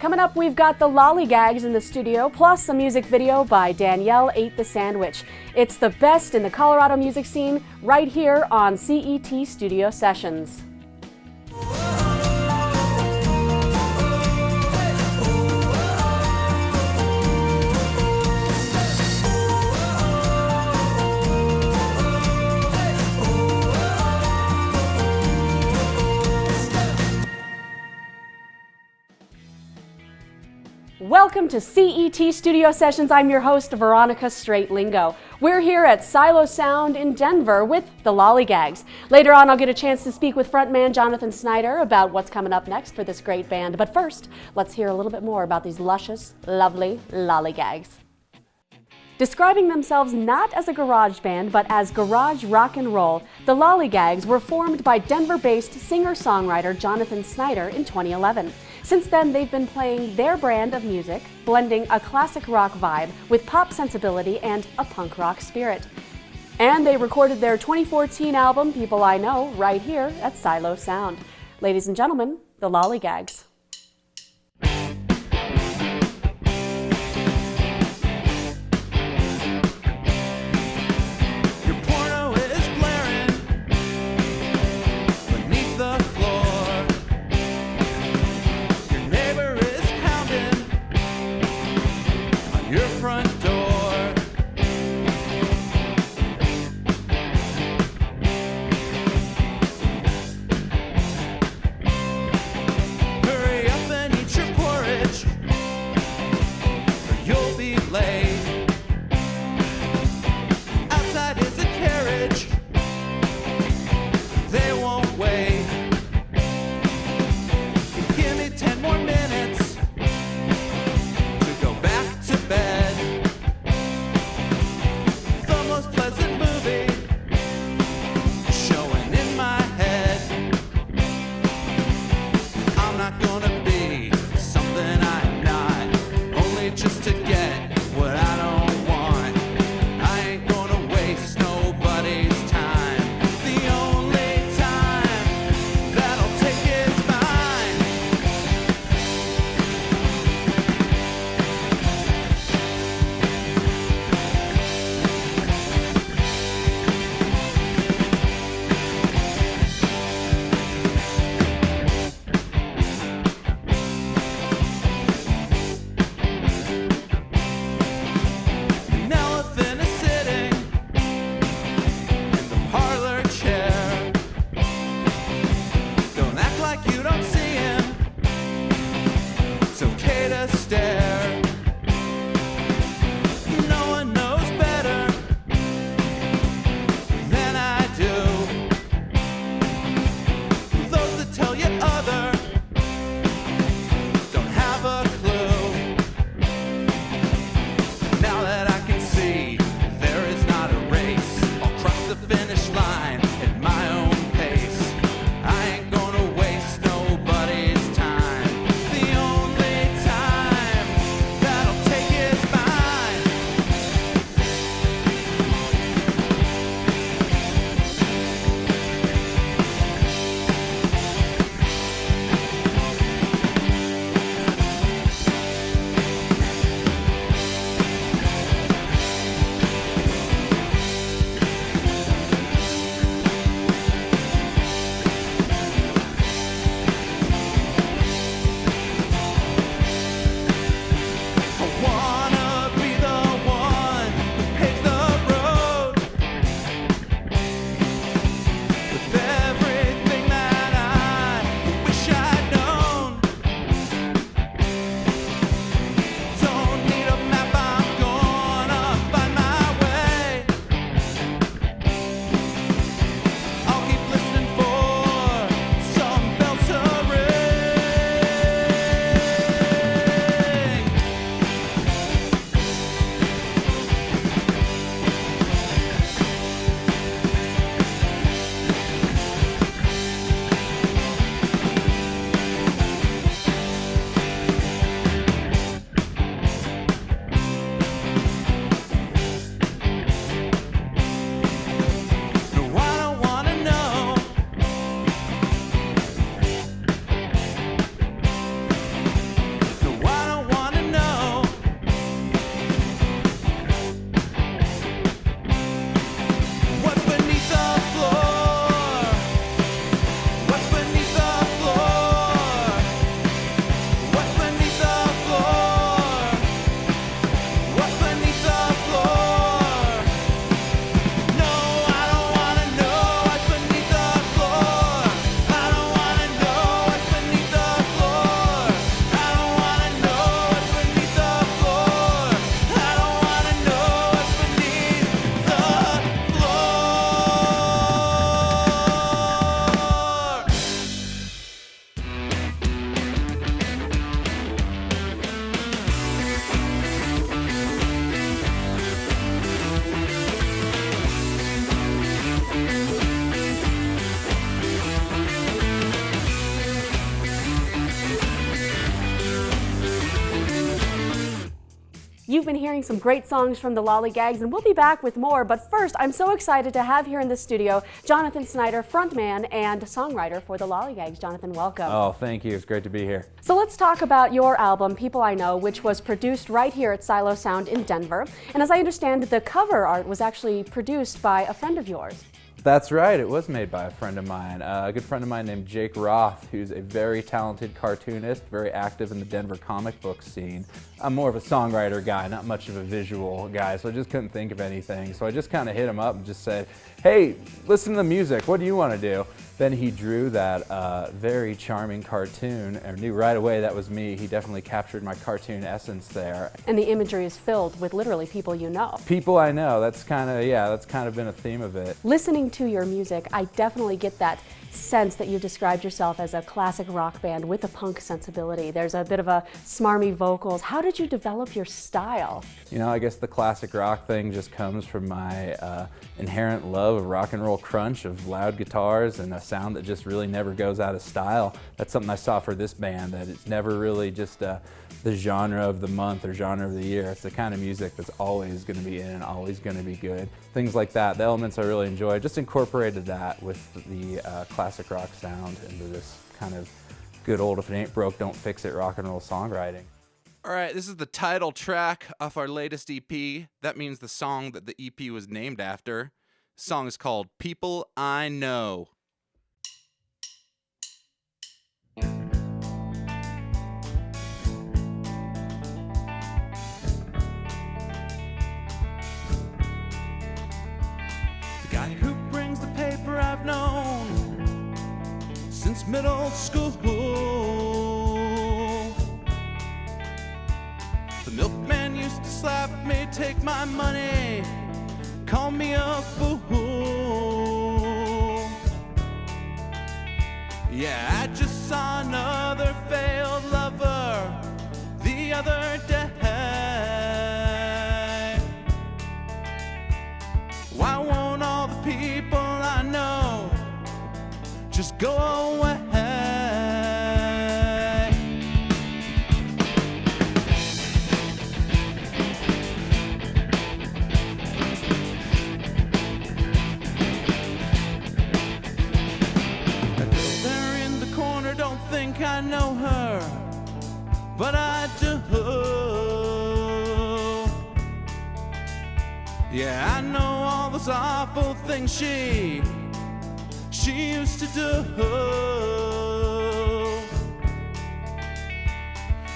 Coming up, we've got the Lollygags in the studio, plus a music video by Danielle Ate the Sandwich. It's the best in the Colorado music scene right here on CET Studio Sessions. Welcome to CET Studio Sessions. I'm your host, Veronica Straight-Lingo. We're here at Silo Sound in Denver with the Lollygags. Later on, I'll get a chance to speak with frontman Jonathan Snyder about what's coming up next for this great band. But first, let's hear a little bit more about these luscious, lovely Lollygags. Describing themselves not as a garage band, but as garage rock and roll, the Lollygags were formed by Denver-based singer-songwriter Jonathan Snyder in 2011. Since then, they've been playing their brand of music, blending a classic rock vibe with pop sensibility and a punk rock spirit. And they recorded their 2014 album, People I Know, right here at Silo Sound. Ladies and gentlemen, the Lollygags. Hurry You've been hearing some great songs from the Lollygags, and we'll be back with more. But first, I'm so excited to have here in the studio Jonathan Snyder, frontman and songwriter for the Lollygags. Jonathan, welcome. Oh, thank you. It's great to be here. So let's talk about your album, People I Know, which was produced right here at Silo Sound in Denver. And as I understand, the cover art was actually produced by a friend of yours. That's right. It was made by a friend of mine, a good friend of mine named Jake Roth, who's a very talented cartoonist, very active in the Denver comic book scene. I'm more of a songwriter guy, not much of a visual guy, so I just couldn't think of anything. So I just kind of hit him up and just said, hey, listen to the music. What do you want to do? Then he drew that very charming cartoon and knew right away that was me. He definitely captured my cartoon essence there. And the imagery is filled with literally people you know. People I know. That's kind of been a theme of it. Listening to your music, I definitely get that sense that you described yourself as a classic rock band with a punk sensibility. There's a bit of a smarmy vocals. How did you develop your style? You know, I guess the classic rock thing just comes from my inherent love of rock and roll crunch, of loud guitars and a sound that just really never goes out of style. That's something I saw for this band, that it's never really just the genre of the month or genre of the year. It's the kind of music that's always going to be in and always going to be good. Things like that, the elements I really enjoy, just incorporated that with the classic rock sound into this kind of good old if it ain't broke, don't fix it rock and roll songwriting. All right, this is the title track off our latest EP. That means the song that the EP was named after. The song is called People I Know. The guy who brings the paper I've known since middle school. The milkman used to slap me, take my money, call me a fool. Yeah, I just saw another failed lover the other day. Why won't all the people I know just go away? I know her, but I do. Yeah, I know all those awful things she used to do,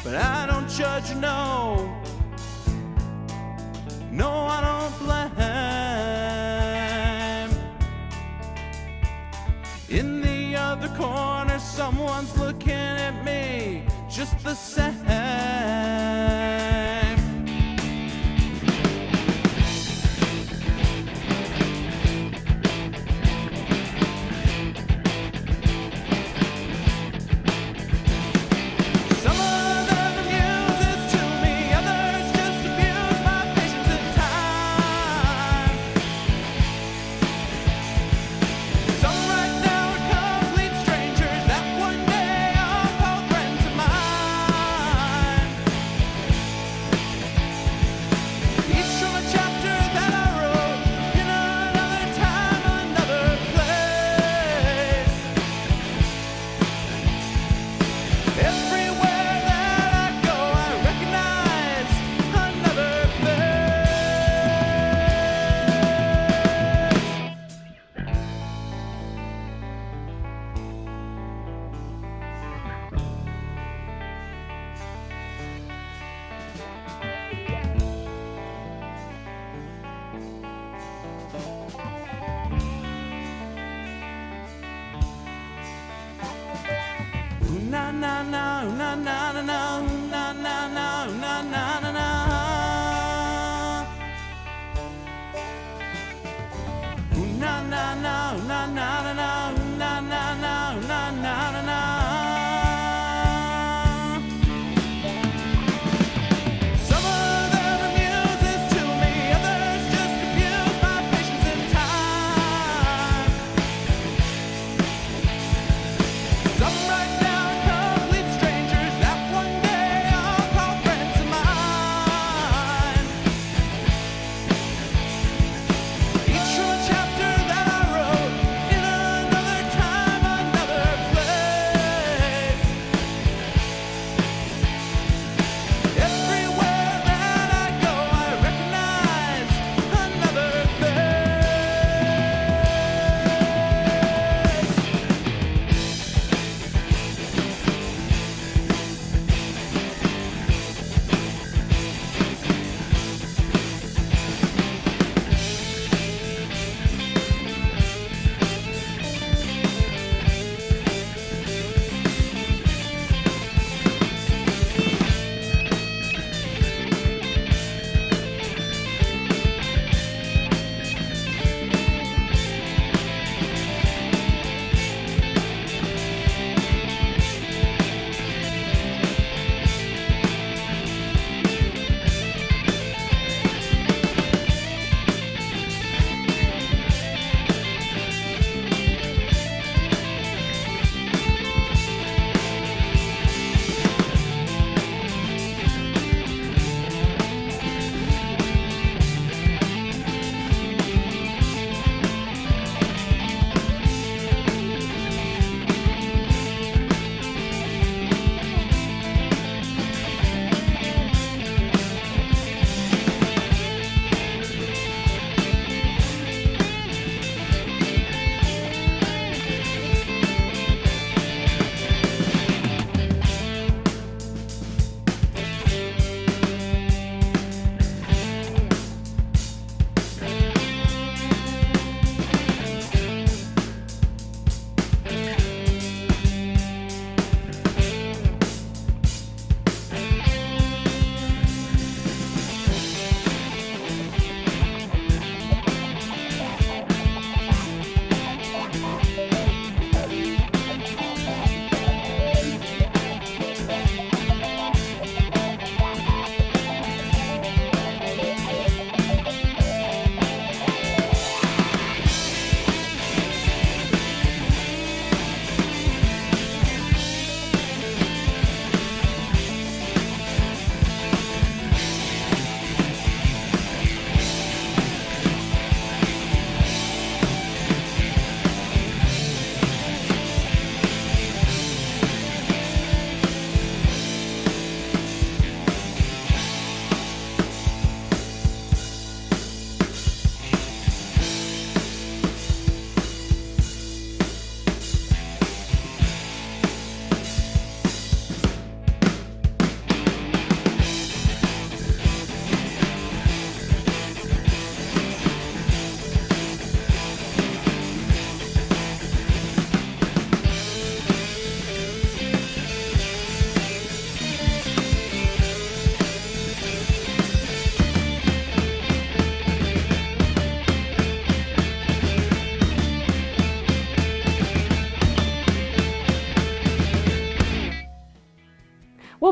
but I don't judge, no, I don't blame. In the other corner, someone's looking at me just the same. Some of them amuses to me, others just abuse my patience and time. Some right now are complete strangers that one day are called friends of mine.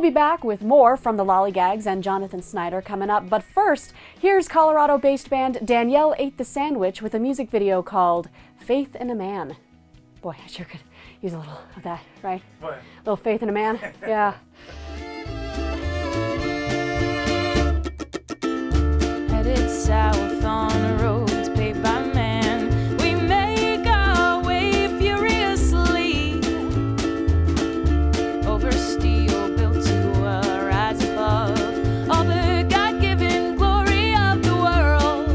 be back with more from the Lollygags and Jonathan Snyder coming up. But first, here's Colorado-based band Danielle Ate the Sandwich with a music video called Faith in a Man. Boy, I sure could use a little of that, right? What? A little faith in a man. Yeah. Headed south on roads paved by man, we make our way furiously over steel built to rise above all the God-given glory of the world.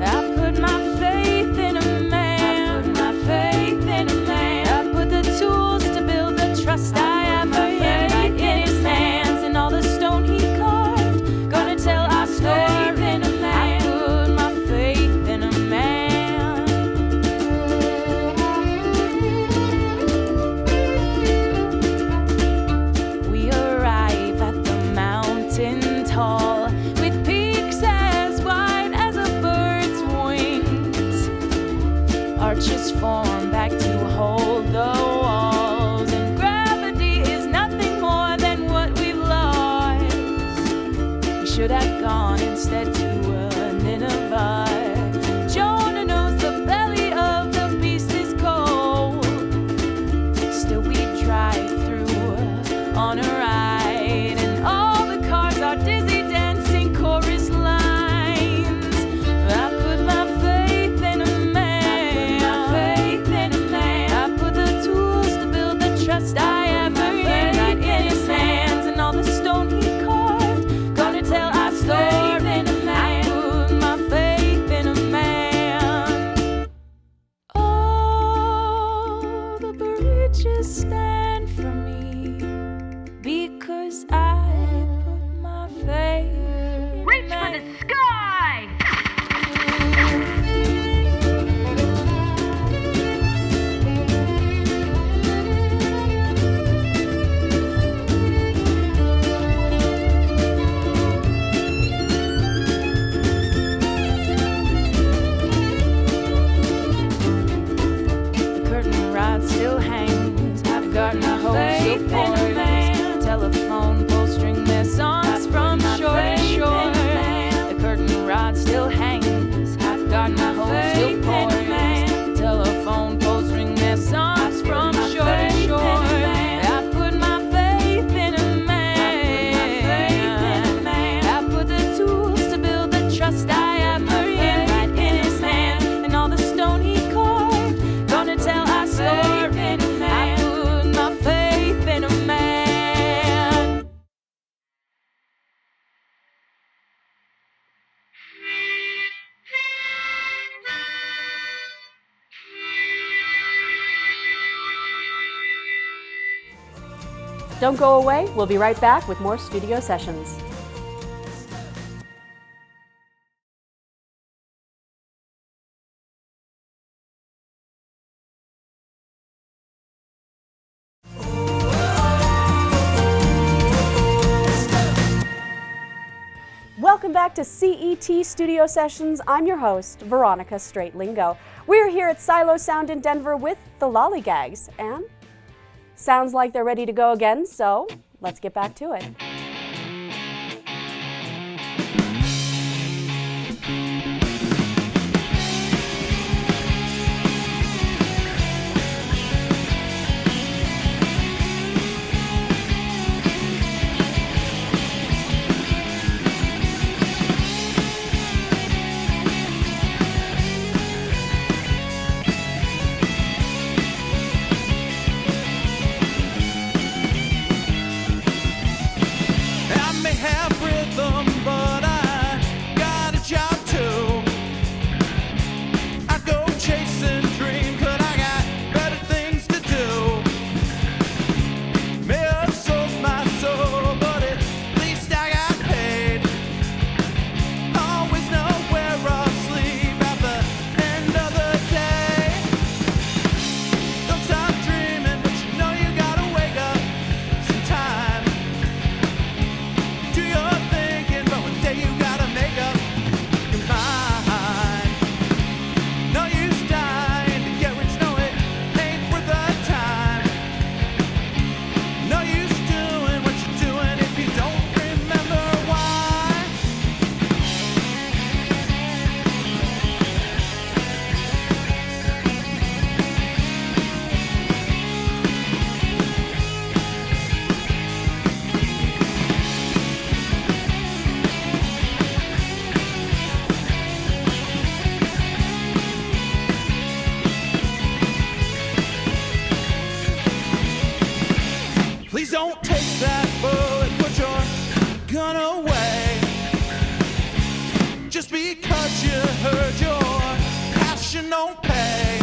I put my faith in a man. I put my faith in a man. I put the tools to build the trust I have for him right in his hands, and all the stone he carved, gonna tell our story. I put my faith in a man. We arrive at the mountain tall, with peaks as wide as a bird's wings. Arches form back to hold the walls, and gravity is nothing more than what we've lost. We should have gone instead to Nineveh. Jonah knows the belly of the beast is cold. Still we drive through on a ride, and all the cars are dizzy dancing chorus lines. I put my faith in a man. I put my faith in a man. I put the tools to build the trust I have for him right in his hands, and all the stone he carved, gonna tell our story. I put my faith in a man. Oh, the bridges stand for me because I put my faith in a Reach for man. the sky! The curtain rod still hangs, the garden hose still pours, telephone pole string their songs from shore to shore. The curtain rod still hangs, the garden hose still pours, telephone pole string their songs from shore to shore. I put my faith in a man. I put the tools to build the trust I have for him right in his hands, and all the stone he carved, gonna tell our story. I put my faith in a man. Don't go away. We'll be right back with more studio sessions. Welcome back to CET Studio Sessions. I'm your host, Veronica Straight-Lingo. We're here at Silo Sound in Denver with the Lollygags, and sounds like they're ready to go again, so let's get back to it. don't pay.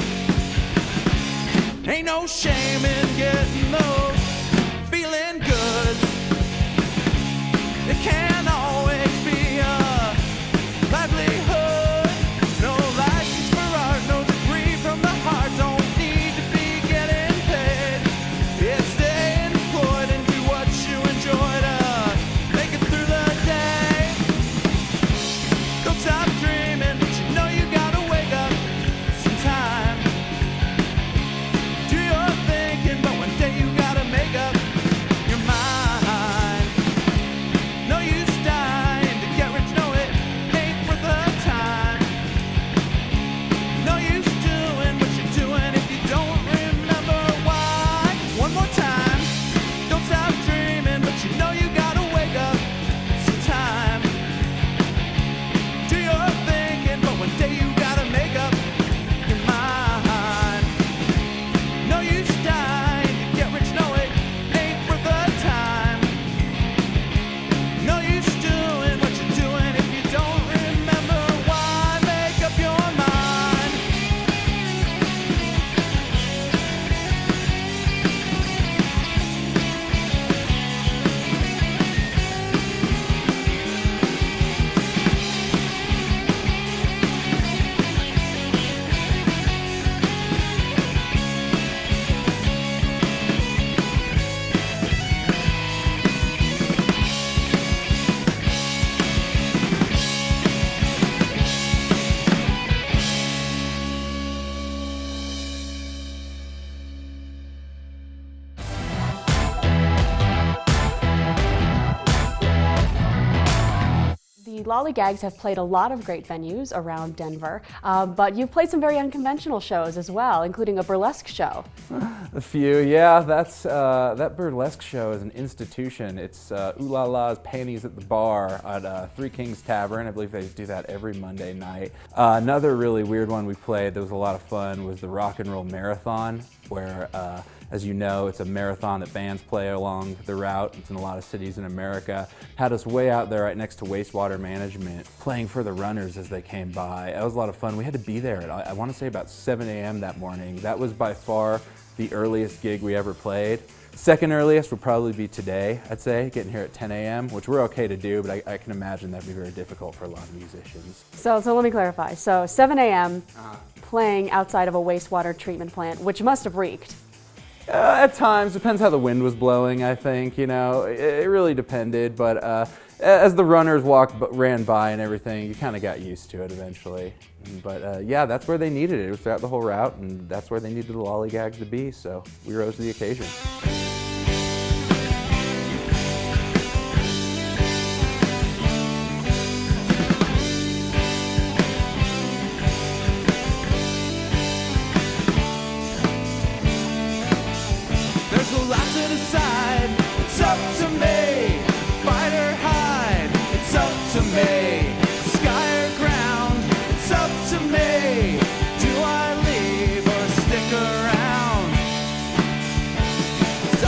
Ain't no shame in getting those feeling good. It can't always be a livelihood. No license for art, no degree from the heart. Don't need to be getting paid. It's stay employed and do what you enjoy to make it through the day. Don't stop dreaming, but you know you gotta wake up sometime. Do your thinking, but one day you gotta make up your mind. No use dying to get rich, no it ain't worth the time. No use doing what you're doing if you don't remember why. One more time, don't stop dreaming, but you know you gotta wake up sometime. Do your thinking, but one day you gotta make up your mind. No use dying to get rich, no it ain't worth the time. No use doing what you're doing if you don't remember why. Make up your mind. The Lollygags have played a lot of great venues around Denver, but you've played some very unconventional shows as well, including a burlesque show. A few, yeah. That burlesque show is an institution. It's Ooh La La's Panties at the Bar at Three Kings Tavern. I believe they do that every Monday night. Another really weird one we played that was a lot of fun was the Rock and Roll Marathon, where as you know, it's a marathon that bands play along the route. It's in a lot of cities in America. Had us way out there right next to wastewater management, playing for the runners as they came by. That was a lot of fun. We had to be there at, I want to say, about 7 a.m. that morning. That was by far the earliest gig we ever played. Second earliest would probably be today, I'd say, getting here at 10 a.m., which we're okay to do, but I can imagine that'd be very difficult for a lot of musicians. So let me clarify. So 7 a.m. playing outside of a wastewater treatment plant, which must have reeked. At times, depends how the wind was blowing, I think, you know, it really depended, but as the runners ran by and everything, you kind of got used to it eventually. But yeah, that's where they needed it. It was throughout the whole route, and that's where they needed the Lollygags to be, so we rose to the occasion. There's a lot to decide. It's up to me. Fight or hide. It's up to me. Sky or ground. It's up to me. Do I leave or stick around? It's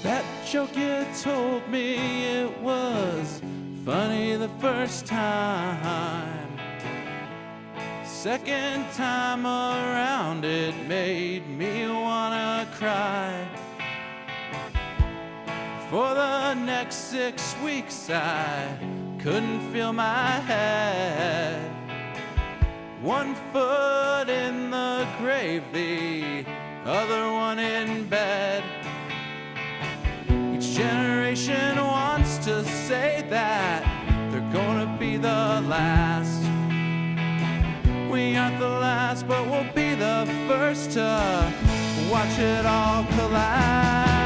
That joke you told me, it was funny the first time. Second time around, it made me wanna cry. For the next 6 weeks, I couldn't feel my head. One foot in the grave, the other one in bed. Each generation wants to say that they're gonna be the last. We aren't the last, but we'll be the first to watch it all collapse.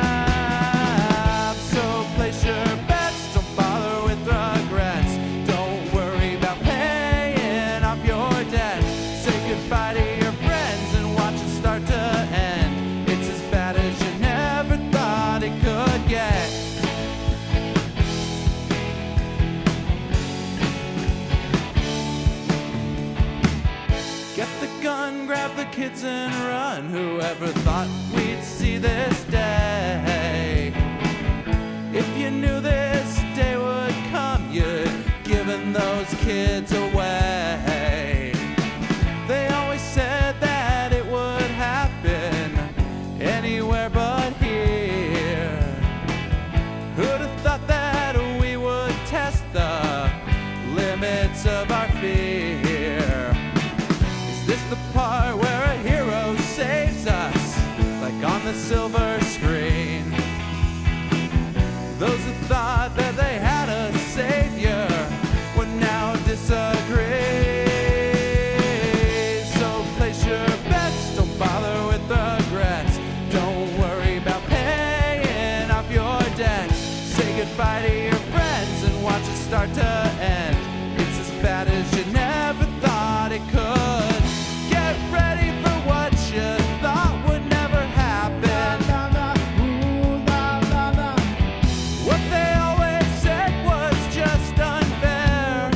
So place your bets, don't bother with regrets. Don't worry about paying off your debt. Say goodbye to your friends and watch it start to end. It's as bad as you never thought it could get. Get the gun, grab the kids and run. Whoever thought we'd see this day? If you knew this day would come, you'd given those kids away. They always said that it would happen anywhere but here. Who'd have thought that we would test the limits of our fear? Is this the part where a hero saves us, like on the silver screen? Those who thought that they had a savior would now disagree. So place your bets, don't bother with regrets. Don't worry about paying off your debts. Say goodbye to your friends and watch it start to end. It's as bad as you never thought it could. Get ready for what you thought would never happen. What they always said was just unfair.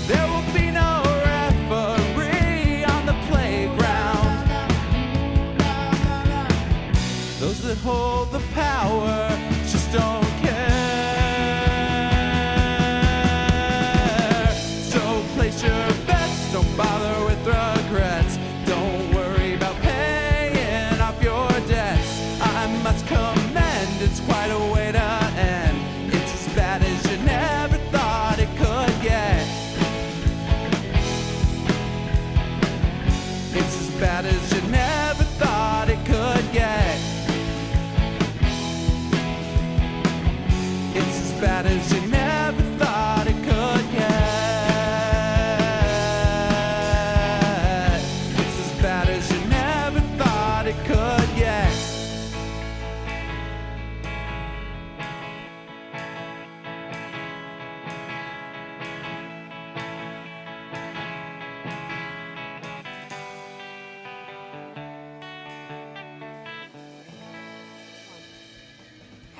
There will be no referee on the playground. Those that hold the power just don't care. So place your bets, don't bother with regrets. Don't worry about paying off your debts. I must commend, it's quite a way to end. It's as bad as you never thought it could get. It's as bad as you never thought it could get. It's as bad as you never thought it could get. It's as bad as you never thought it could get.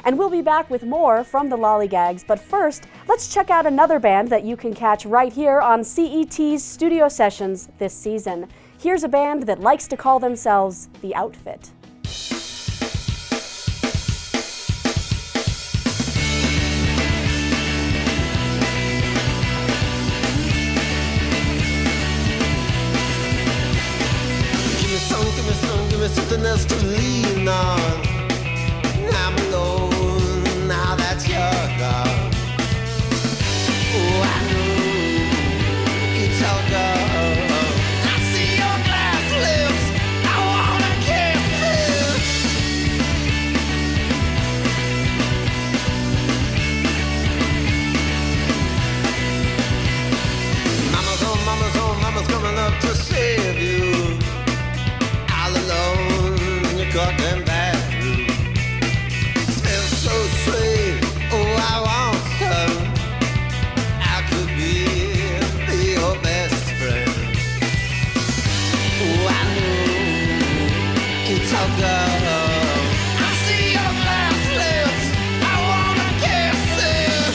And we'll be back with more from the Lollygags, but first, let's check out another band that you can catch right here on CET's studio sessions this season. Here's a band that likes to call themselves The Outfit. Give me something else to lean on. I'm alone now that you're gone. Oh, I know it's all gone. I see your glass lips, I wanna kiss it. Mama's coming up to save you. All alone in your goddamn bathroom. Smells so sweet, oh I want some. I could be your best friend. Oh I know it's all gone. I see your glass lips, I wanna kiss it.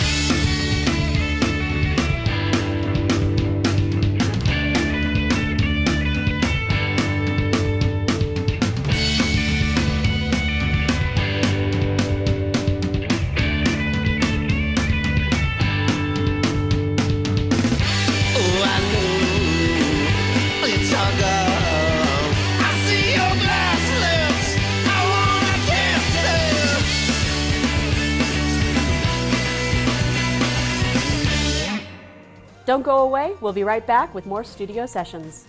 Don't go away. We'll be right back with more studio sessions.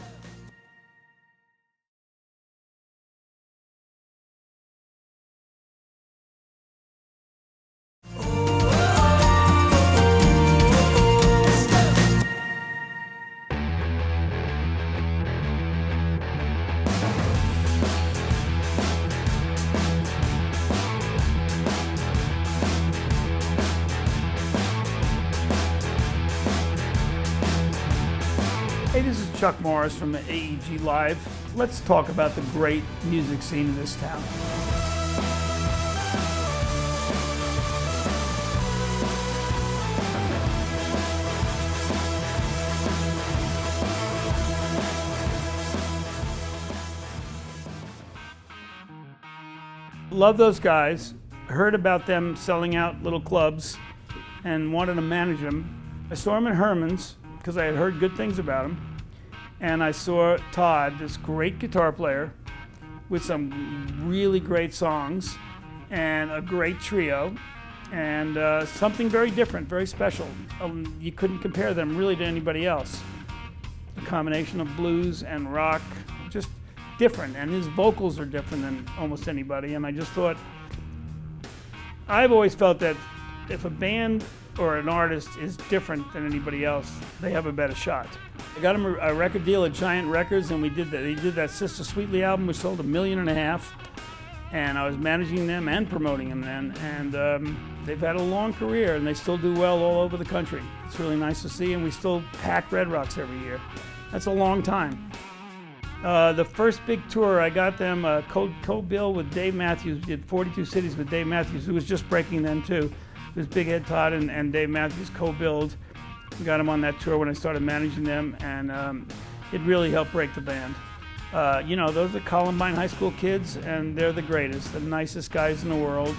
Hey, this is Chuck Morris from the AEG Live. Let's talk about the great music scene in this town. Love those guys. Heard about them selling out little clubs and wanted to manage them. I saw them in Herman's because I had heard good things about him. And I saw Todd, this great guitar player with some really great songs and a great trio and something very different, very special. You couldn't compare them really to anybody else. A combination of blues and rock, just different. And his vocals are different than almost anybody. And I just thought, I've always felt that if a band or an artist is different than anybody else, they have a better shot. I got him a record deal at Giant Records, and we did that. He did that Sister Sweetly album, which sold 1.5 million, and I was managing them and promoting them then. And they've had a long career, and they still do well all over the country. It's really nice to see, and we still pack Red Rocks every year. That's a long time. The first big tour, I got them co-bill with Dave Matthews. We did 42 cities with Dave Matthews, who was just breaking then too. It was Big Ed Todd and Dave Matthews co-billed. We got him on that tour when I started managing them, and it really helped break the band. You know, those are Columbine High School kids, and they're the greatest, the nicest guys in the world.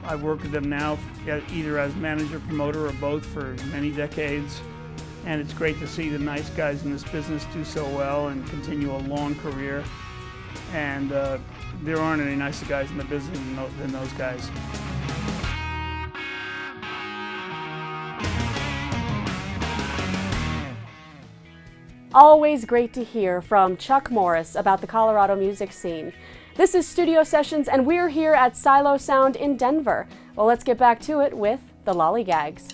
I've worked with them now either as manager, promoter, or both for many decades. And it's great to see the nice guys in this business do so well and continue a long career. And there aren't any nicer guys in the business than those guys. Always great to hear from Chuck Morris about the Colorado music scene. This is Studio Sessions, and we're here at Silo Sound in Denver. Well, let's get back to it with the Lollygags.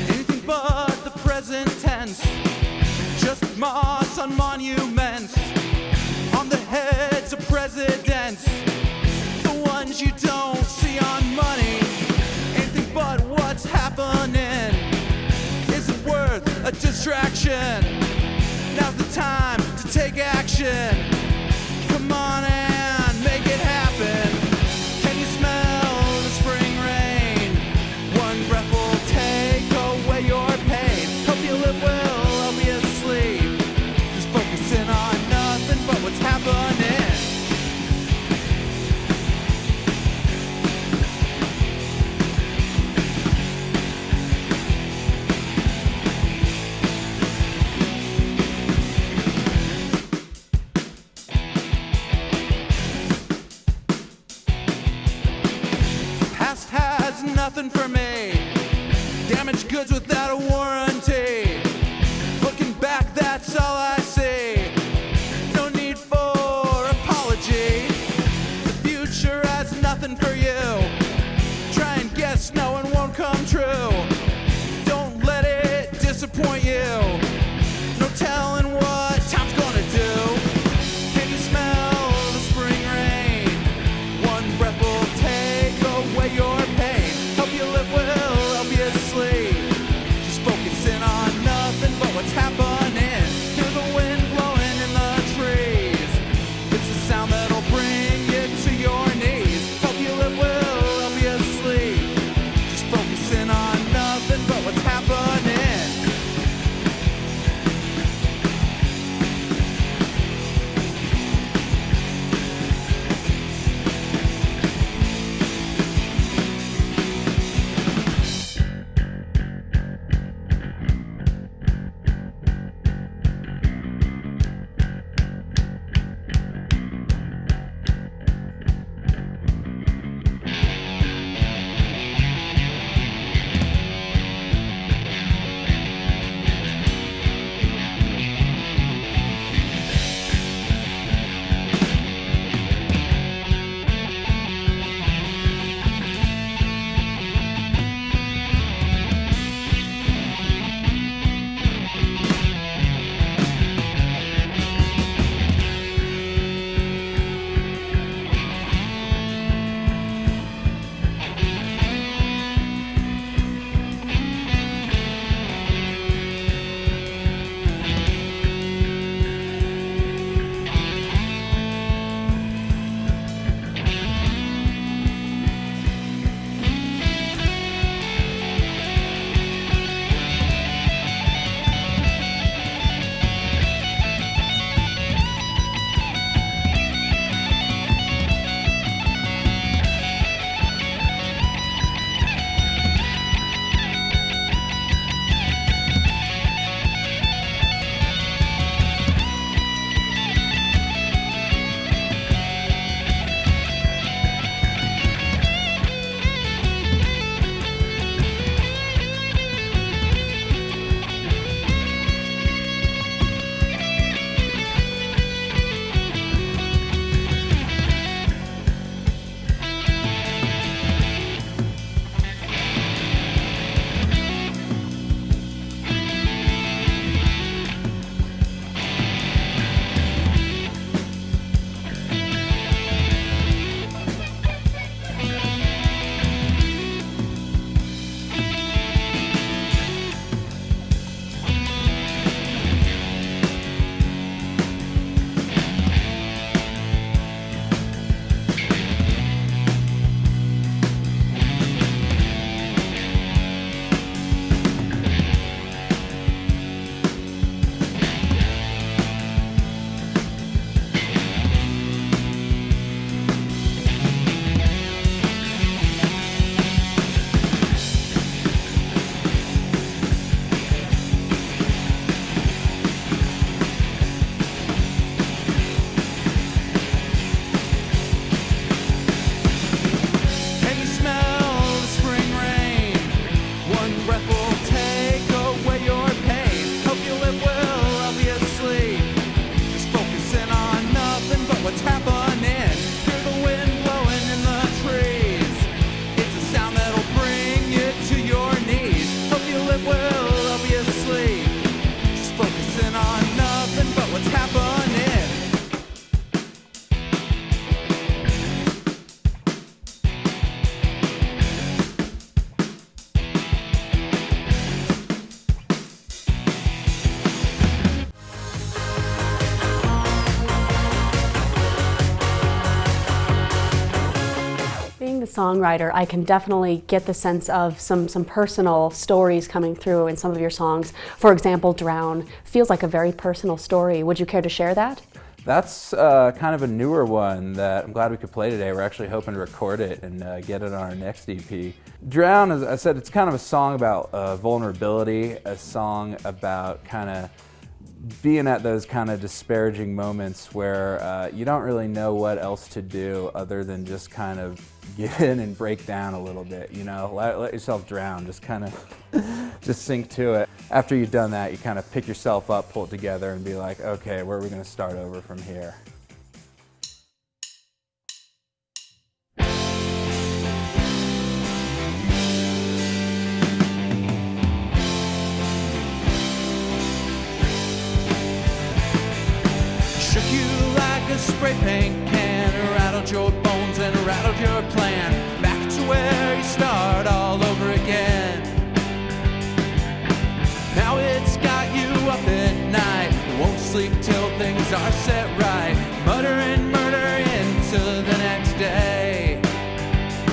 Anything but the present tense. Just moss on monuments, on the heads of presidents, the ones you don't see on money. Anything but what's happening. Is it worth a distraction? Now's the time to take action. Come on and make it happen. Can you smell the spring rain? One breath will take away your pain. Hope you live well. What's happening? Past has nothing for me. Damaged goods without a warranty. Looking back, that's all I see. Nothing for you. Try and guess, no one won't come true. Don't let it disappoint you. No telling what time's gonna do. Can you smell the spring rain? One breath will take away your pain. Help you live well, help you sleep. Just focusing on nothing but what's happening. Hear the wind blowing in the trees. It's the sound that'll bring you to your knees. Well, Being the songwriter, I can definitely get the sense of some personal stories coming through in some of your songs. For example, Drown feels like a very personal story. Would you care to share that? That's kind of a newer one that I'm glad we could play today. We're actually hoping to record it and get it on our next EP. Drown, as I said, it's kind of a song about vulnerability, a song about kind of being at those kind of disparaging moments where you don't really know what else to do other than just kind of give in and break down a little bit, you know, let yourself drown, just kind of just sink to it. After you've done that, you kind of pick yourself up, pull it together and be like, okay, where are we going to start over from here? Shook you like a spray paint can, rattled your bones and rattled your plan, back to where you start all over again. Now it's got you up at night, won't sleep till things are set right, muttering murder into the next day.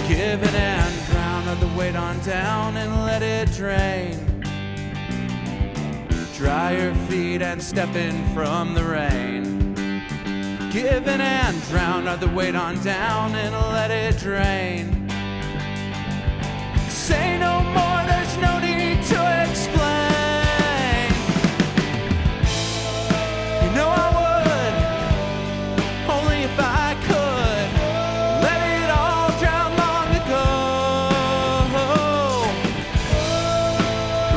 Give it and drown, or the weight on down and let it drain. Dry your feet and step in from the rain. Give in and drown, or the weight on down and let it drain. Say no more, there's no need to explain. You know I would, only if I could, let it all drown long ago.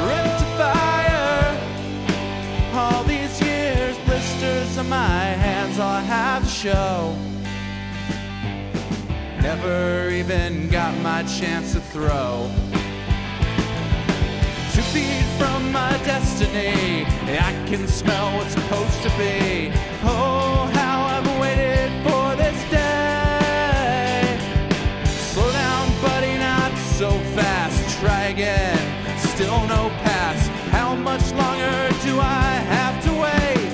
Ripped to fire, all these years, blisters on my hands, all I have to show. Never even got my chance to throw. 2 feet from my destiny, I can smell what's supposed to be. Oh, how I've waited for this day. Slow down, buddy, not so fast. Try again, still no pass. How much longer do I have to wait?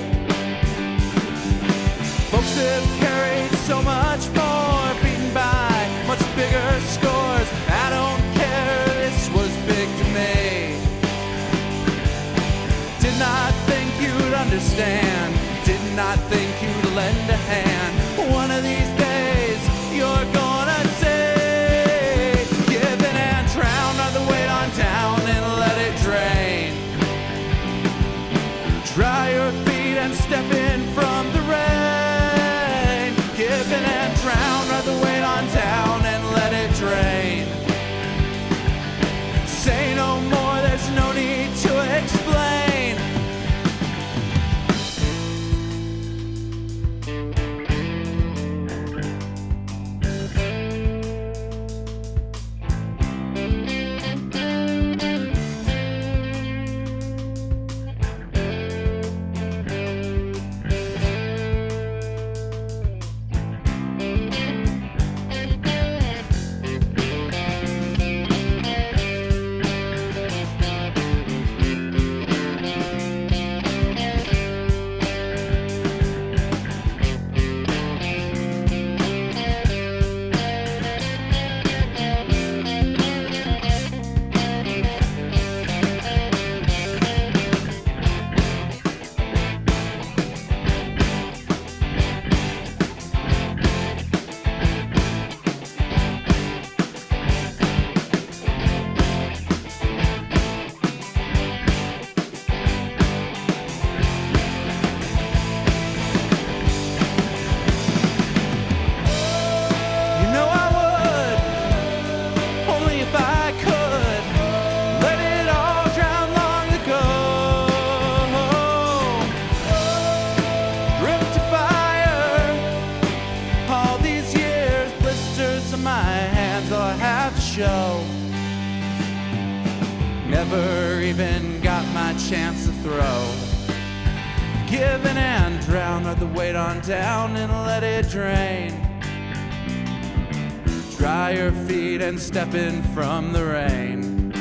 Folks have carried so much more, beaten by much bigger scores. I don't care, this was big to me. Did not think you'd understand, did not think you'd lend a hand. One of these days, you're gonna say, give in and drown, or the weight on down and let it drain. Dry your feet and step in from the rain. Give in and drown, or the weight on down and let it drain. Say no more, there's no need to explain. Show. Never even got my chance to throw. Give in and drown, or the weight on down and let it drain. Dry your feet and step in from the rain.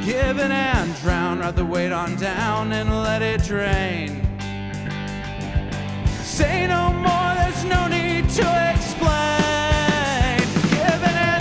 Give in and drown, or the weight on down and let it drain. Say no more, there's no need to explain. Give in and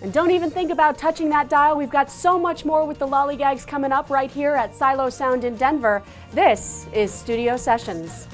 And don't even think about touching that dial. We've got so much more with the Lollygags coming up right here at Silo Sound in Denver. This is Studio Sessions.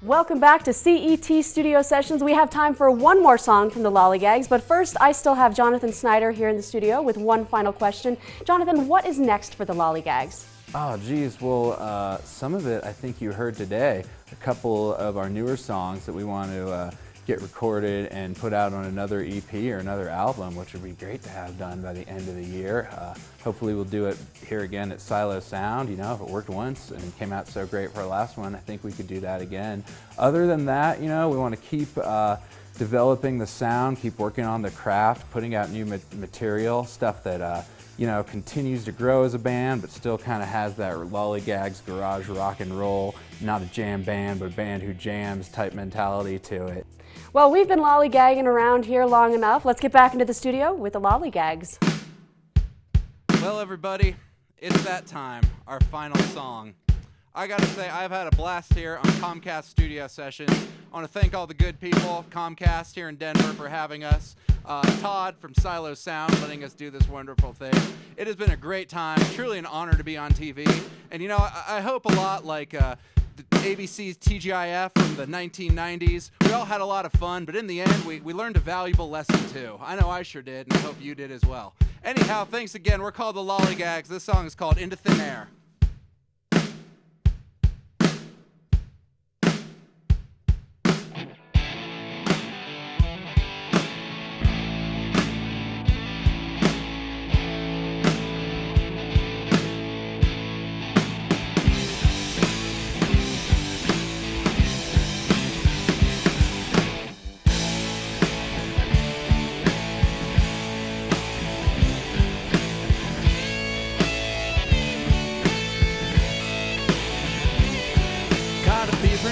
Welcome back to CET Studio Sessions. We have time for one more song from the Lollygags, but first I still have Jonathan Snyder here in the studio with one final question. Jonathan, what is next for the Lollygags? Oh, geez. Well, some of it I think you heard today. A couple of our newer songs that we want to get recorded and put out on another EP or another album, which would be great to have done by the end of the year. Hopefully we'll do it here again at Silo Sound. You know, if it worked once and came out so great for our last one, I think we could do that again. Other than that, you know, we want to keep developing the sound, keep working on the craft, putting out new material, stuff that you know, continues to grow as a band, but still kind of has that Lollygags garage rock and roll, not a jam band, but a band who jams type mentality to it. Well, we've been lollygagging around here long enough. Let's get back into the studio with the Lollygags. Well, everybody, it's that time, our final song. I gotta say, I've had a blast here on Comcast Studio Sessions. I want to thank all the good people, Comcast here in Denver, for having us. Todd from Silo Sound letting us do this wonderful thing. It has been a great time, truly an honor to be on TV. And you know, I hope a lot like ABC's TGIF from the 1990s. We all had a lot of fun, but in the end, we learned a valuable lesson too. I know I sure did, and I hope you did as well. Anyhow, thanks again. We're called the Lollygags. This song is called Into Thin Air.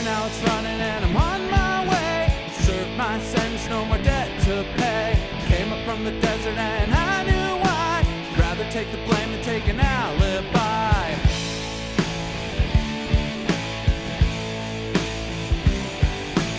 Now it's running and I'm on my way. Served my sentence, no more debt to pay. Came up from the desert and I knew I'd rather take the blame than take an alibi.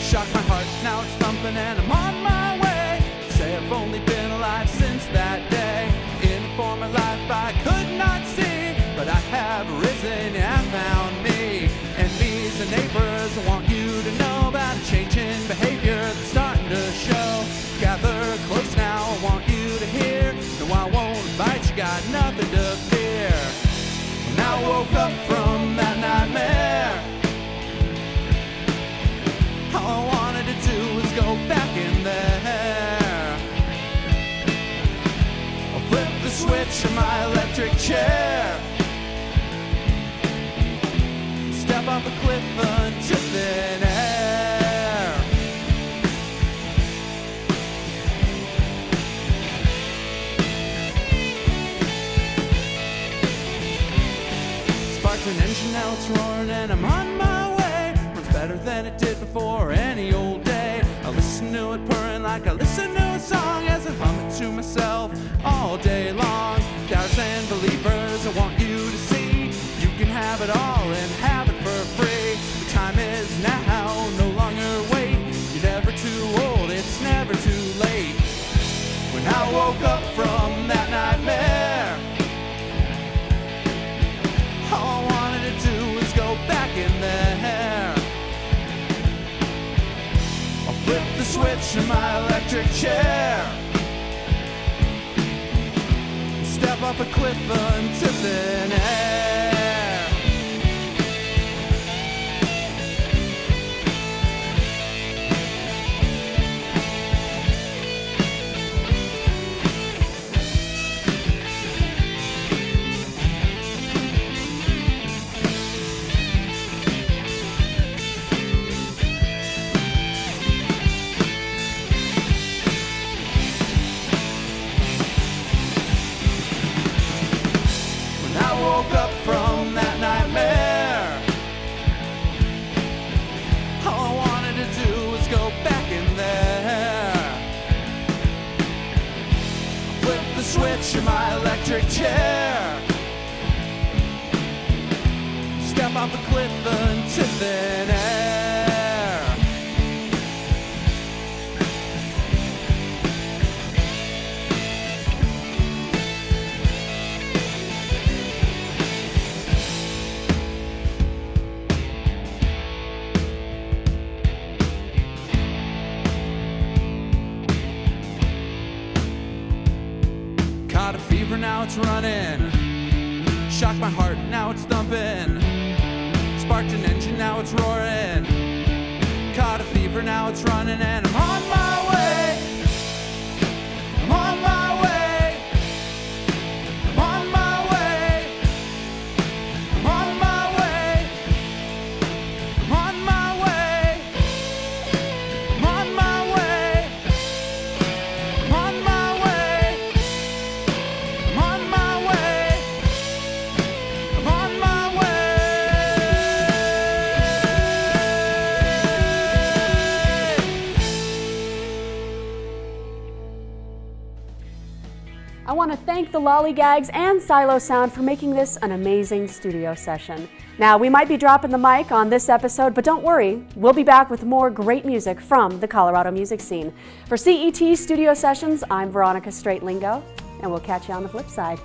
Shocked my heart, now it's thumping and I'm on my way. Say I've only been alive since that day. In a former life I could not see, but I have risen and found me. Enemies and neighbors, I want you to know about a change in behavior that's starting to show. Gather close now, I want you to hear. No, I won't bite, you got nothing to fear. Now I woke up from that nightmare. All I wanted to do was go back in there. I'll flip the switch in my electric chair. Step off a cliff into thin air. Sparked an engine, now it's roaring and I'm on my way. Runs better than it did before any old day. I listen to it purring like I listen to a song as I hum it to myself all day long. Doubters and believers, I want you to see you can have it all and have it for free. The time is now, no longer wait. You're never too old, it's never too late. When I woke up from that nightmare, all I wanted to do was go back in there. I'll flip the switch in my electric chair. Step off a cliff into thin air. Woke up from that nightmare. All I wanted step off a cliff into thin air. Caught a fever, now it's running. Shocked my heart, now it's thumping. Sparked an engine, now it's roaring. Caught a fever, now it's running, and I'm on my way. I'm on my way. I'm on my way. I'm on my way. I'm on my way. I'm on my way. I'm on my way. I'm on my way. I'm on my way. I want to thank the Lollygags and Silo Sound for making this an amazing studio session. Now, we might be dropping the mic on this episode, but don't worry, we'll be back with more great music from the Colorado music scene. For CET Studio Sessions, I'm Veronica Straight-Lingo, and we'll catch you on the flip side.